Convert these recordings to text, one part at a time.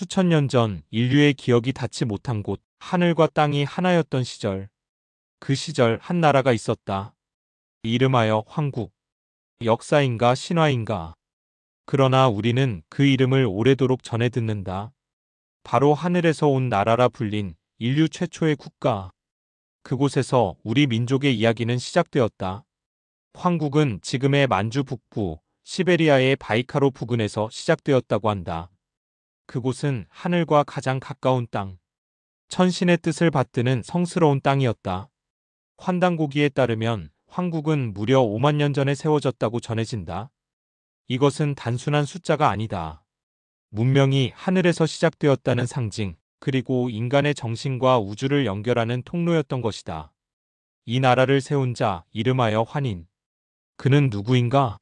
수천 년 전 인류의 기억이 닿지 못한 곳, 하늘과 땅이 하나였던 시절. 그 시절 한 나라가 있었다. 이름하여 황국. 역사인가 신화인가. 그러나 우리는 그 이름을 오래도록 전해 듣는다. 바로 하늘에서 온 나라라 불린 인류 최초의 국가. 그곳에서 우리 민족의 이야기는 시작되었다. 황국은 지금의 만주 북부, 시베리아의 바이카로 부근에서 시작되었다고 한다. 그곳은 하늘과 가장 가까운 땅, 천신의 뜻을 받드는 성스러운 땅이었다. 환단고기에 따르면 황국은 무려 5만 년 전에 세워졌다고 전해진다. 이것은 단순한 숫자가 아니다. 문명이 하늘에서 시작되었다는 상징, 그리고 인간의 정신과 우주를 연결하는 통로였던 것이다. 이 나라를 세운 자, 이름하여 환인. 그는 누구인가?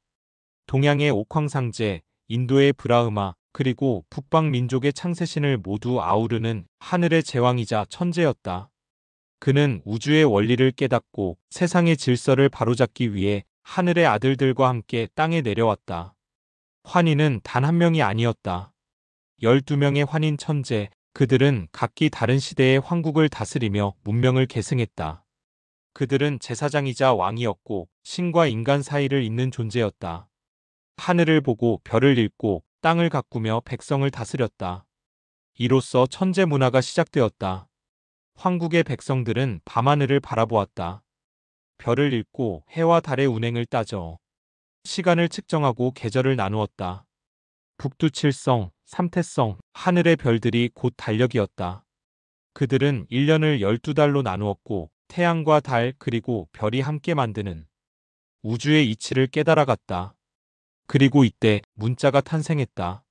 동양의 옥황상제, 인도의 브라흐마, 그리고 북방 민족의 창세신을 모두 아우르는 하늘의 제왕이자 천재였다. 그는 우주의 원리를 깨닫고 세상의 질서를 바로잡기 위해 하늘의 아들들과 함께 땅에 내려왔다. 환인은 단 한 명이 아니었다. 12명의 환인 천재, 그들은 각기 다른 시대의 황국을 다스리며 문명을 계승했다. 그들은 제사장이자 왕이었고 신과 인간 사이를 잇는 존재였다. 하늘을 보고 별을 읽고 땅을 가꾸며 백성을 다스렸다. 이로써 천재 문화가 시작되었다. 황국의 백성들은 밤하늘을 바라보았다. 별을 읽고 해와 달의 운행을 따져 시간을 측정하고 계절을 나누었다. 북두칠성, 삼태성, 하늘의 별들이 곧 달력이었다. 그들은 1년을 12달로 나누었고 태양과 달 그리고 별이 함께 만드는 우주의 이치를 깨달아갔다. 그리고 이때 문자가 탄생했다.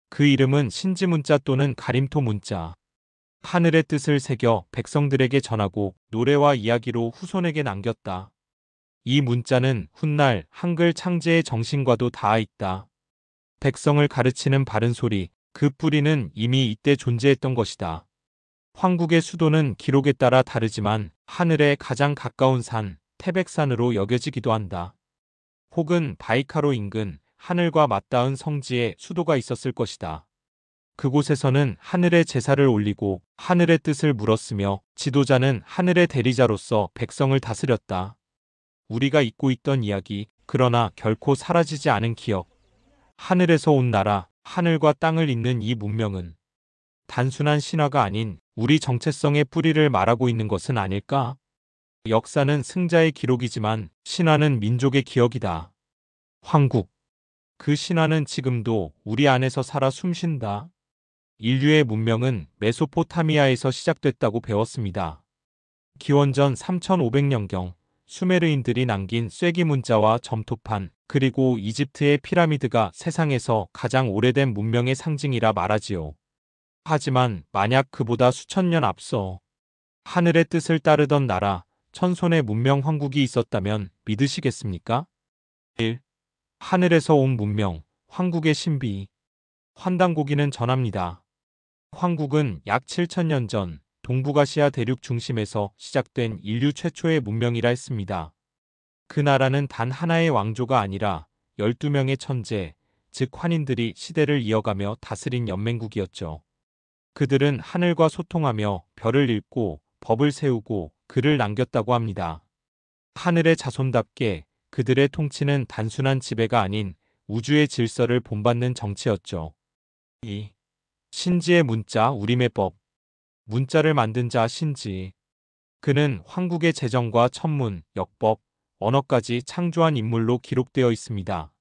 그 이름은 신지문자 또는 가림토 문자. 하늘의 뜻을 새겨 백성들에게 전하고 노래와 이야기로 후손에게 남겼다. 이 문자는 훗날 한글 창제의 정신과도 닿아 있다. 백성을 가르치는 바른 소리, 그 뿌리는 이미 이때 존재했던 것이다. 황국의 수도는 기록에 따라 다르지만 하늘에 가장 가까운 산, 태백산으로 여겨지기도 한다. 혹은 바이카로 인근 하늘과 맞닿은 성지에 수도가 있었을 것이다. 그곳에서는 하늘의 제사를 올리고 하늘의 뜻을 물었으며 지도자는 하늘의 대리자로서 백성을 다스렸다. 우리가 잊고 있던 이야기, 그러나 결코 사라지지 않은 기억. 하늘에서 온 나라, 하늘과 땅을 잇는 이 문명은 단순한 신화가 아닌 우리 정체성의 뿌리를 말하고 있는 것은 아닐까? 역사는 승자의 기록이지만 신화는 민족의 기억이다. 황국. 그 신화는 지금도 우리 안에서 살아 숨쉰다. 인류의 문명은 메소포타미아에서 시작됐다고 배웠습니다. 기원전 3500년경 수메르인들이 남긴 쐐기 문자와 점토판, 그리고 이집트의 피라미드가 세상에서 가장 오래된 문명의 상징이라 말하지요. 하지만 만약 그보다 수천 년 앞서 하늘의 뜻을 따르던 나라, 천손의 문명 황국이 있었다면 믿으시겠습니까? 1. 하늘에서 온 문명, 황국의 신비. 환단고기는 전합니다. 황국은 약 7000년 전 동북아시아 대륙 중심에서 시작된 인류 최초의 문명이라 했습니다. 그 나라는 단 하나의 왕조가 아니라 12명의 천재, 즉 환인들이 시대를 이어가며 다스린 연맹국이었죠. 그들은 하늘과 소통하며 별을 읽고 법을 세우고 글을 남겼다고 합니다. 하늘의 자손답게 그들의 통치는 단순한 지배가 아닌 우주의 질서를 본받는 정치였죠. 2. 신지의 문자 우림의 법. 문자를 만든 자 신지. 그는 황국의 재정과 천문, 역법, 언어까지 창조한 인물로 기록되어 있습니다.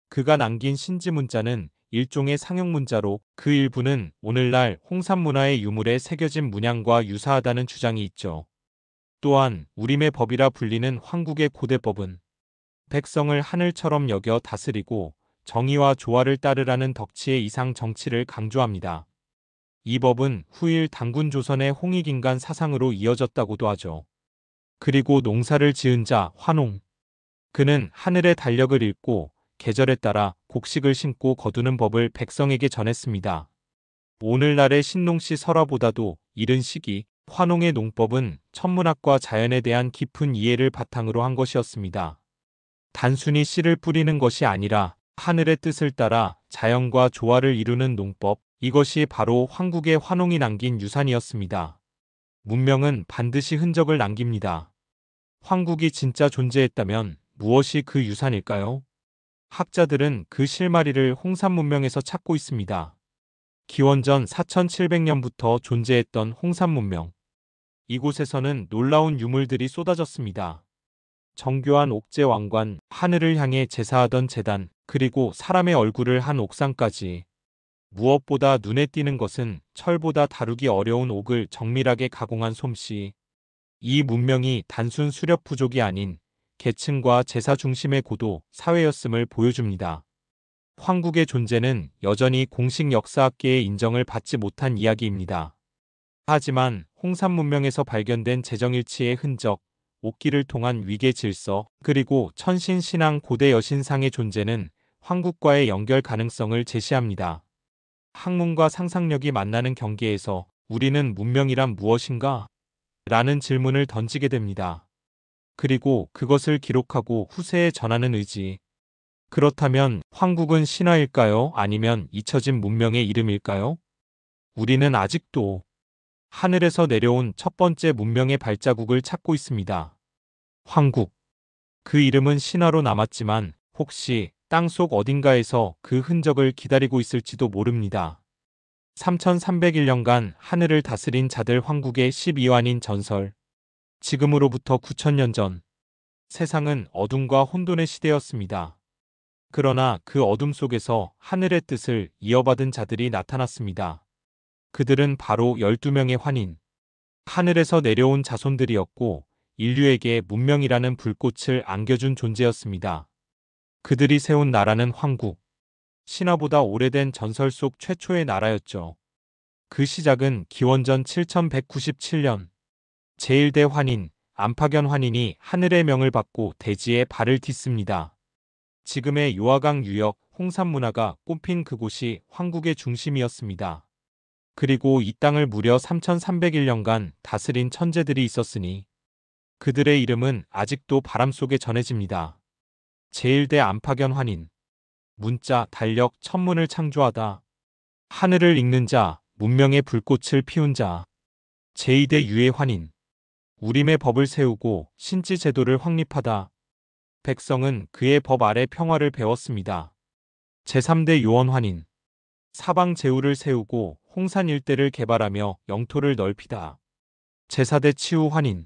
그가 남긴 신지 문자는 일종의 상형 문자로 그 일부는 오늘날 홍산 문화의 유물에 새겨진 문양과 유사하다는 주장이 있죠. 또한 우림의 법이라 불리는 황국의 고대법은 백성을 하늘처럼 여겨 다스리고 정의와 조화를 따르라는 덕치의 이상 정치를 강조합니다. 이 법은 후일 단군 조선의 홍익인간 사상으로 이어졌다고도 하죠. 그리고 농사를 지은 자 환홍. 그는 하늘의 달력을 읽고 계절에 따라 곡식을 심고 거두는 법을 백성에게 전했습니다. 오늘날의 신농시 설화보다도 이른 시기 환홍의 농법은 천문학과 자연에 대한 깊은 이해를 바탕으로 한 것이었습니다. 단순히 씨를 뿌리는 것이 아니라 하늘의 뜻을 따라 자연과 조화를 이루는 농법, 이것이 바로 황국의 환웅이 남긴 유산이었습니다. 문명은 반드시 흔적을 남깁니다. 황국이 진짜 존재했다면 무엇이 그 유산일까요? 학자들은 그 실마리를 홍산 문명에서 찾고 있습니다. 기원전 4700년부터 존재했던 홍산 문명. 이곳에서는 놀라운 유물들이 쏟아졌습니다. 정교한 옥제 왕관, 하늘을 향해 제사하던 제단, 그리고 사람의 얼굴을 한 옥상까지. 무엇보다 눈에 띄는 것은 철보다 다루기 어려운 옥을 정밀하게 가공한 솜씨. 이 문명이 단순 수렵 부족이 아닌 계층과 제사 중심의 고도, 사회였음을 보여줍니다. 황국의 존재는 여전히 공식 역사학계의 인정을 받지 못한 이야기입니다. 하지만 홍산 문명에서 발견된 재정일치의 흔적, 옥기를 통한 위계 질서, 그리고 천신신앙 고대 여신상의 존재는 황국과의 연결 가능성을 제시합니다. 학문과 상상력이 만나는 경계에서 우리는 문명이란 무엇인가? 라는 질문을 던지게 됩니다. 그리고 그것을 기록하고 후세에 전하는 의지. 그렇다면 황국은 신화일까요? 아니면 잊혀진 문명의 이름일까요? 우리는 아직도 하늘에서 내려온 첫 번째 문명의 발자국을 찾고 있습니다. 황국. 그 이름은 신화로 남았지만 혹시 땅속 어딘가에서 그 흔적을 기다리고 있을지도 모릅니다. 3301년간 하늘을 다스린 자들 황국의 12완인 전설. 지금으로부터 9000년 전. 세상은 어둠과 혼돈의 시대였습니다. 그러나 그 어둠 속에서 하늘의 뜻을 이어받은 자들이 나타났습니다. 그들은 바로 12명의 환인. 하늘에서 내려온 자손들이었고 인류에게 문명이라는 불꽃을 안겨준 존재였습니다. 그들이 세운 나라는 황국. 신화보다 오래된 전설 속 최초의 나라였죠. 그 시작은 기원전 7197년. 제1대 환인, 안파견 환인이 하늘의 명을 받고 대지에 발을 딛습니다. 지금의 요하강 유역, 홍산 문화가 꼽힌 그곳이 황국의 중심이었습니다. 그리고 이 땅을 무려 3301년간 다스린 천재들이 있었으니 그들의 이름은 아직도 바람 속에 전해집니다. 제1대 안파견 환인. 문자, 달력, 천문을 창조하다. 하늘을 읽는 자, 문명의 불꽃을 피운 자. 제2대 유해 환인. 우림의 법을 세우고 신지 제도를 확립하다. 백성은 그의 법 아래 평화를 배웠습니다. 제3대 요원 환인. 사방 제후를 세우고 홍산 일대를 개발하며 영토를 넓히다. 제4대 치유 환인.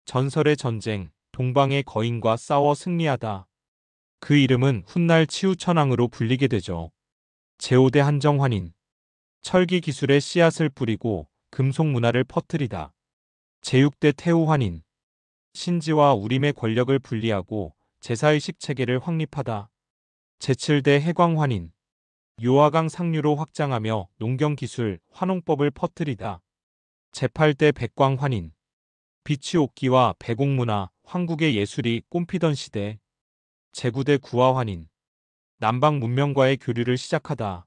전설의 전쟁, 동방의 거인과 싸워 승리하다. 그 이름은 훗날 치유천왕으로 불리게 되죠. 제5대 한정 환인. 철기 기술의 씨앗을 뿌리고 금속 문화를 퍼뜨리다. 제6대 태우 환인. 신지와 우림의 권력을 분리하고 제사의식 체계를 확립하다. 제7대 해광 환인. 요하강 상류로 확장하며 농경 기술, 환농법을 퍼뜨리다. 제8대 백광 환인. 빛이 옥기와 배곡 문화, 황국의 예술이 꽃피던 시대. 제9대 구화 환인. 남방 문명과의 교류를 시작하다.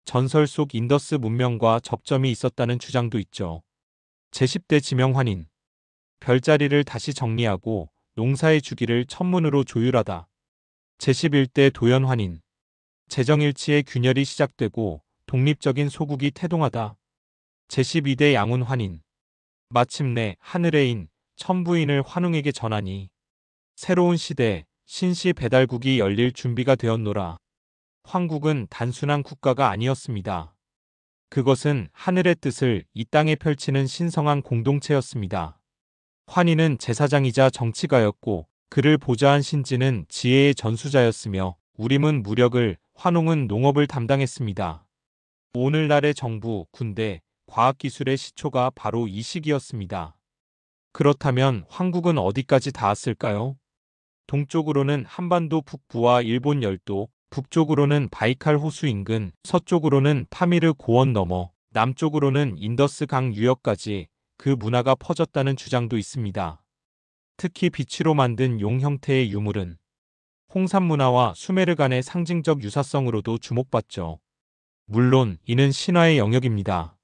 전설 속 인더스 문명과 접점이 있었다는 주장도 있죠. 제10대 지명 환인. 별자리를 다시 정리하고 농사의 주기를 천문으로 조율하다. 제11대 도연 환인. 재정일치의 균열이 시작되고 독립적인 소국이 태동하다. 제12대 양운 환인. 마침내 하늘의 인, 천부인을 환웅에게 전하니 새로운 시대, 신시 배달국이 열릴 준비가 되었노라. 황국은 단순한 국가가 아니었습니다. 그것은 하늘의 뜻을 이 땅에 펼치는 신성한 공동체였습니다. 환인은 제사장이자 정치가였고 그를 보좌한 신지는 지혜의 전수자였으며 우림은 무력을, 환웅은 농업을 담당했습니다. 오늘날의 정부, 군대, 과학기술의 시초가 바로 이 시기였습니다. 그렇다면 황국은 어디까지 닿았을까요? 동쪽으로는 한반도 북부와 일본 열도, 북쪽으로는 바이칼 호수 인근, 서쪽으로는 파미르 고원 너머, 남쪽으로는 인더스 강 유역까지 그 문화가 퍼졌다는 주장도 있습니다. 특히 비치로 만든 용 형태의 유물은 홍산 문화와 수메르 간의 상징적 유사성으로도 주목받죠. 물론 이는 신화의 영역입니다.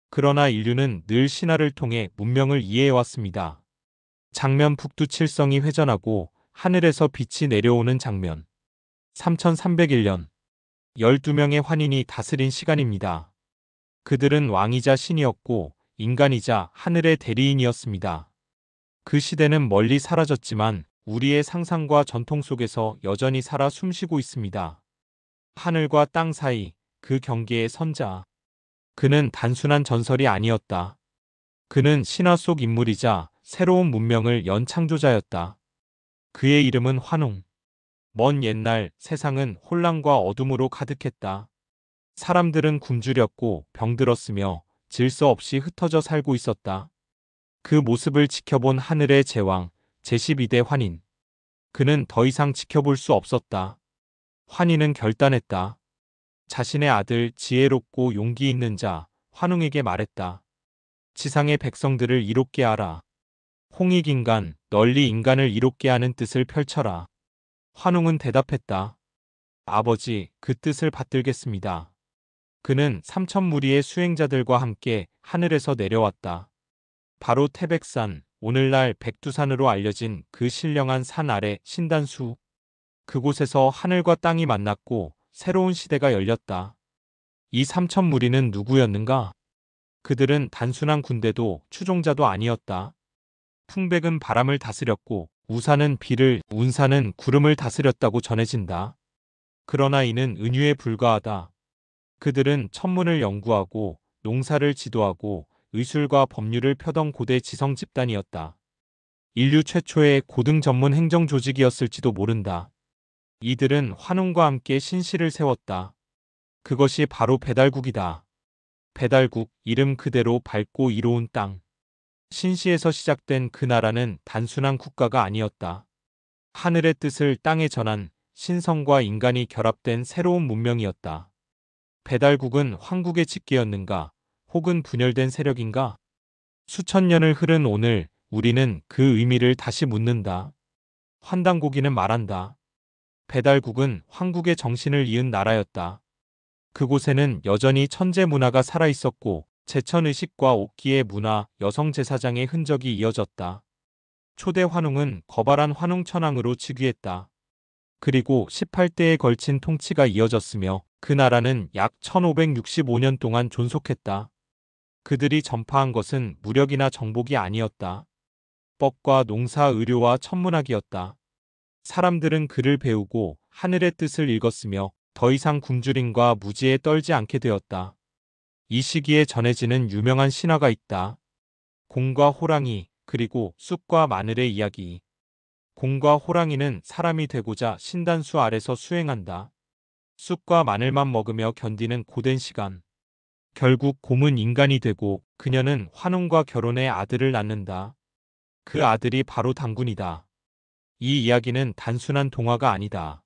그러나 인류는 늘 신화를 통해 문명을 이해해왔습니다. 장면 북두칠성이 회전하고 하늘에서 빛이 내려오는 장면. 3301년. 12명의 환인이 다스린 시간입니다. 그들은 왕이자 신이었고 인간이자 하늘의 대리인이었습니다. 그 시대는 멀리 사라졌지만 우리의 상상과 전통 속에서 여전히 살아 숨쉬고 있습니다. 하늘과 땅 사이 그 경계의 선자. 그는 단순한 전설이 아니었다. 그는 신화 속 인물이자 새로운 문명을 연 창조자였다. 그의 이름은 환웅. 먼 옛날 세상은 혼란과 어둠으로 가득했다. 사람들은 굶주렸고 병들었으며 질서 없이 흩어져 살고 있었다. 그 모습을 지켜본 하늘의 제왕 제12대 환인. 그는 더 이상 지켜볼 수 없었다. 환인은 결단했다. 자신의 아들 지혜롭고 용기 있는 자 환웅에게 말했다. 지상의 백성들을 이롭게 하라. 홍익인간, 널리 인간을 이롭게 하는 뜻을 펼쳐라. 환웅은 대답했다. 아버지, 그 뜻을 받들겠습니다. 그는 3,000무리의 수행자들과 함께 하늘에서 내려왔다. 바로 태백산, 오늘날 백두산으로 알려진 그 신령한 산 아래 신단수. 그곳에서 하늘과 땅이 만났고 새로운 시대가 열렸다. 이 3,000무리는 누구였는가? 그들은 단순한 군대도 추종자도 아니었다. 풍백은 바람을 다스렸고 우사는 비를, 운사는 구름을 다스렸다고 전해진다. 그러나 이는 은유에 불과하다. 그들은 천문을 연구하고 농사를 지도하고 의술과 법률을 펴던 고대 지성 집단이었다. 인류 최초의 고등 전문 행정 조직이었을지도 모른다. 이들은 환웅과 함께 신시를 세웠다. 그것이 바로 배달국이다. 배달국, 이름 그대로 밝고 이로운 땅. 신시에서 시작된 그 나라는 단순한 국가가 아니었다. 하늘의 뜻을 땅에 전한 신성과 인간이 결합된 새로운 문명이었다. 배달국은 황국의 집계였는가? 혹은 분열된 세력인가? 수천 년을 흐른 오늘 우리는 그 의미를 다시 묻는다. 환단고기는 말한다. 배달국은 황국의 정신을 이은 나라였다. 그곳에는 여전히 천재 문화가 살아있었고 제천의식과 옥기의 문화, 여성 제사장의 흔적이 이어졌다. 초대 환웅은 거발한 환웅천왕으로 즉위했다. 그리고 18대에 걸친 통치가 이어졌으며 그 나라는 약 1565년 동안 존속했다. 그들이 전파한 것은 무력이나 정복이 아니었다. 법과 농사, 의료와 천문학이었다. 사람들은 글을 배우고 하늘의 뜻을 읽었으며 더 이상 굶주림과 무지에 떨지 않게 되었다. 이 시기에 전해지는 유명한 신화가 있다. 곰과 호랑이, 그리고 쑥과 마늘의 이야기. 곰과 호랑이는 사람이 되고자 신단수 아래서 수행한다. 쑥과 마늘만 먹으며 견디는 고된 시간. 결국 곰은 인간이 되고 그녀는 환웅과 결혼해 아들을 낳는다. 그 아들이 바로 당군이다. 이 이야기는 단순한 동화가 아니다.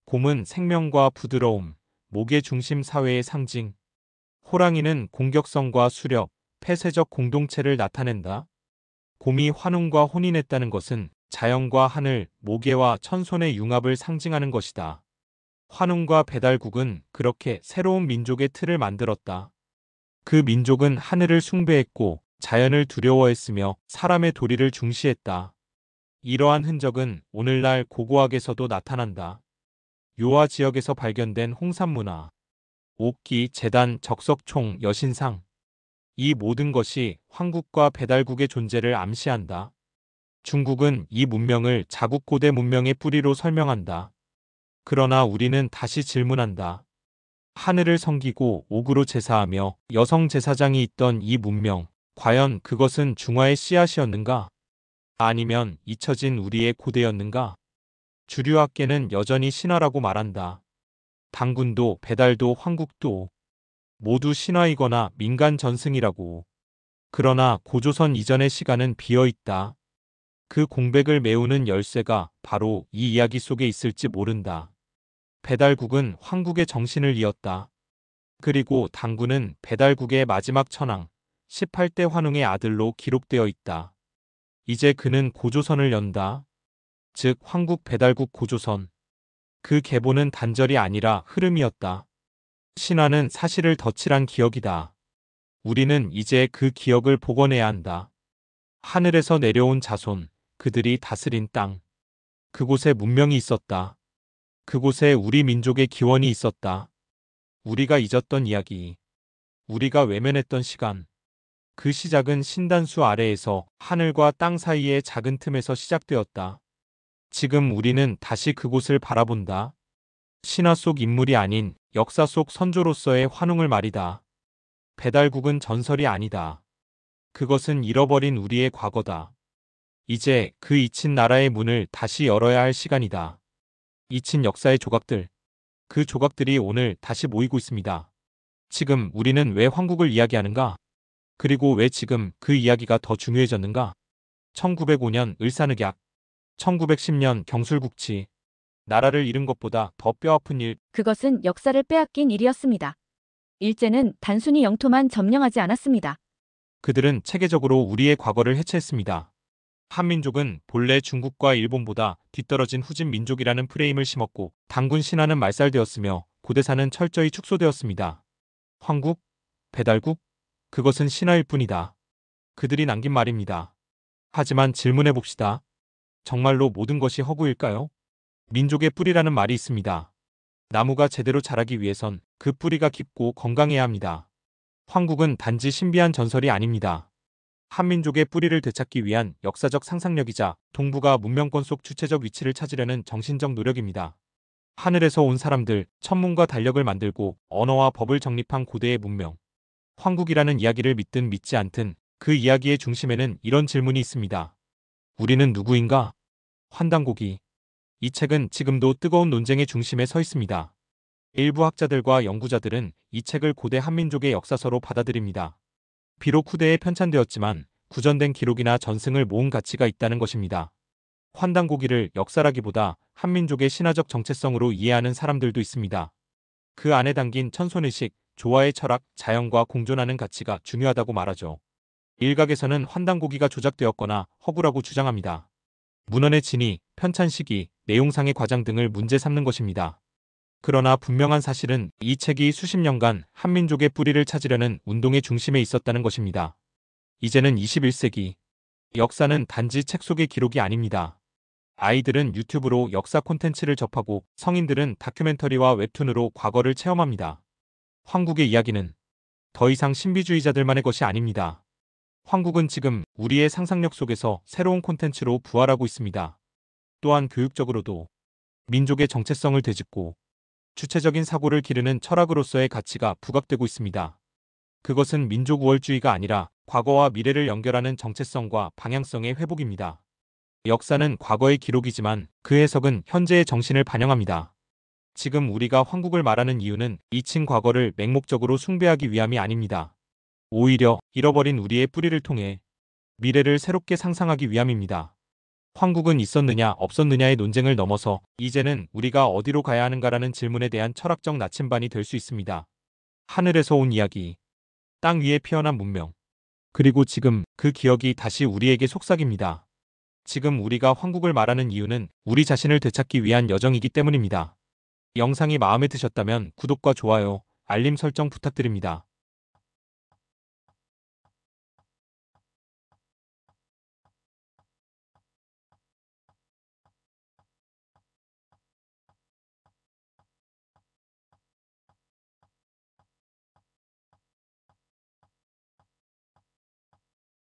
곰은 생명과 부드러움, 목의 중심 사회의 상징. 호랑이는 공격성과 수렵, 폐쇄적 공동체를 나타낸다. 곰이 환웅과 혼인했다는 것은 자연과 하늘, 모계와 천손의 융합을 상징하는 것이다. 환웅과 배달국은 그렇게 새로운 민족의 틀을 만들었다. 그 민족은 하늘을 숭배했고 자연을 두려워했으며 사람의 도리를 중시했다. 이러한 흔적은 오늘날 고고학에서도 나타난다. 요하 지역에서 발견된 홍산문화, 옥기, 제단, 적석총, 여신상. 이 모든 것이 황국과 배달국의 존재를 암시한다. 중국은 이 문명을 자국 고대 문명의 뿌리로 설명한다. 그러나 우리는 다시 질문한다. 하늘을 섬기고 옥으로 제사하며 여성 제사장이 있던 이 문명, 과연 그것은 중화의 씨앗이었는가? 아니면 잊혀진 우리의 고대였는가? 주류학계는 여전히 신화라고 말한다. 당군도 배달도 황국도 모두 신화이거나 민간 전승이라고. 그러나 고조선 이전의 시간은 비어있다. 그 공백을 메우는 열쇠가 바로 이 이야기 속에 있을지 모른다. 배달국은 황국의 정신을 이었다. 그리고 당군은 배달국의 마지막 천왕, 18대 환웅의 아들로 기록되어 있다. 이제 그는 고조선을 연다. 즉 황국 배달국 고조선. 그 계보는 단절이 아니라 흐름이었다. 신화는 사실을 덧칠한 기억이다. 우리는 이제 그 기억을 복원해야 한다. 하늘에서 내려온 자손, 그들이 다스린 땅. 그곳에 문명이 있었다. 그곳에 우리 민족의 기원이 있었다. 우리가 잊었던 이야기. 우리가 외면했던 시간. 그 시작은 신단수 아래에서 하늘과 땅 사이의 작은 틈에서 시작되었다. 지금 우리는 다시 그곳을 바라본다. 신화 속 인물이 아닌 역사 속 선조로서의 환웅을 말이다. 배달국은 전설이 아니다. 그것은 잃어버린 우리의 과거다. 이제 그 잊힌 나라의 문을 다시 열어야 할 시간이다. 잊힌 역사의 조각들. 그 조각들이 오늘 다시 모이고 있습니다. 지금 우리는 왜 황국을 이야기하는가? 그리고 왜 지금 그 이야기가 더 중요해졌는가? 1905년 을사늑약, 1910년 경술국치. 나라를 잃은 것보다 더 뼈아픈 일. 그것은 역사를 빼앗긴 일이었습니다. 일제는 단순히 영토만 점령하지 않았습니다. 그들은 체계적으로 우리의 과거를 해체했습니다. 한민족은 본래 중국과 일본보다 뒤떨어진 후진 민족이라는 프레임을 심었고 단군 신화는 말살되었으며 고대사는 철저히 축소되었습니다. 황국, 배달국, 그것은 신화일 뿐이다. 그들이 남긴 말입니다. 하지만 질문해 봅시다. 정말로 모든 것이 허구일까요? 민족의 뿌리라는 말이 있습니다. 나무가 제대로 자라기 위해선 그 뿌리가 깊고 건강해야 합니다. 황국은 단지 신비한 전설이 아닙니다. 한민족의 뿌리를 되찾기 위한 역사적 상상력이자 동북아 문명권 속 주체적 위치를 찾으려는 정신적 노력입니다. 하늘에서 온 사람들, 천문과 달력을 만들고 언어와 법을 정립한 고대의 문명. 황국이라는 이야기를 믿든 믿지 않든 그 이야기의 중심에는 이런 질문이 있습니다. 우리는 누구인가? 환단고기. 이 책은 지금도 뜨거운 논쟁의 중심에 서 있습니다. 일부 학자들과 연구자들은 이 책을 고대 한민족의 역사서로 받아들입니다. 비록 후대에 편찬되었지만 구전된 기록이나 전승을 모은 가치가 있다는 것입니다. 환단고기를 역사라기보다 한민족의 신화적 정체성으로 이해하는 사람들도 있습니다. 그 안에 담긴 천손의식, 조화의 철학, 자연과 공존하는 가치가 중요하다고 말하죠. 일각에서는 환단고기가 조작되었거나 허구라고 주장합니다. 문헌의 진위, 편찬 시기, 내용상의 과장 등을 문제 삼는 것입니다. 그러나 분명한 사실은 이 책이 수십 년간 한민족의 뿌리를 찾으려는 운동의 중심에 있었다는 것입니다. 이제는 21세기. 역사는 단지 책 속의 기록이 아닙니다. 아이들은 유튜브로 역사 콘텐츠를 접하고 성인들은 다큐멘터리와 웹툰으로 과거를 체험합니다. 황국의 이야기는 더 이상 신비주의자들만의 것이 아닙니다. 황국은 지금 우리의 상상력 속에서 새로운 콘텐츠로 부활하고 있습니다. 또한 교육적으로도 민족의 정체성을 되짚고 주체적인 사고를 기르는 철학으로서의 가치가 부각되고 있습니다. 그것은 민족 우월주의가 아니라 과거와 미래를 연결하는 정체성과 방향성의 회복입니다. 역사는 과거의 기록이지만 그 해석은 현재의 정신을 반영합니다. 지금 우리가 황국을 말하는 이유는 잊힌 과거를 맹목적으로 숭배하기 위함이 아닙니다. 오히려 잃어버린 우리의 뿌리를 통해 미래를 새롭게 상상하기 위함입니다. 황국은 있었느냐 없었느냐의 논쟁을 넘어서 이제는 우리가 어디로 가야 하는가라는 질문에 대한 철학적 나침반이 될 수 있습니다. 하늘에서 온 이야기, 땅 위에 피어난 문명, 그리고 지금 그 기억이 다시 우리에게 속삭입니다. 지금 우리가 황국을 말하는 이유는 우리 자신을 되찾기 위한 여정이기 때문입니다. 영상이 마음에 드셨다면 구독과 좋아요, 알림 설정 부탁드립니다.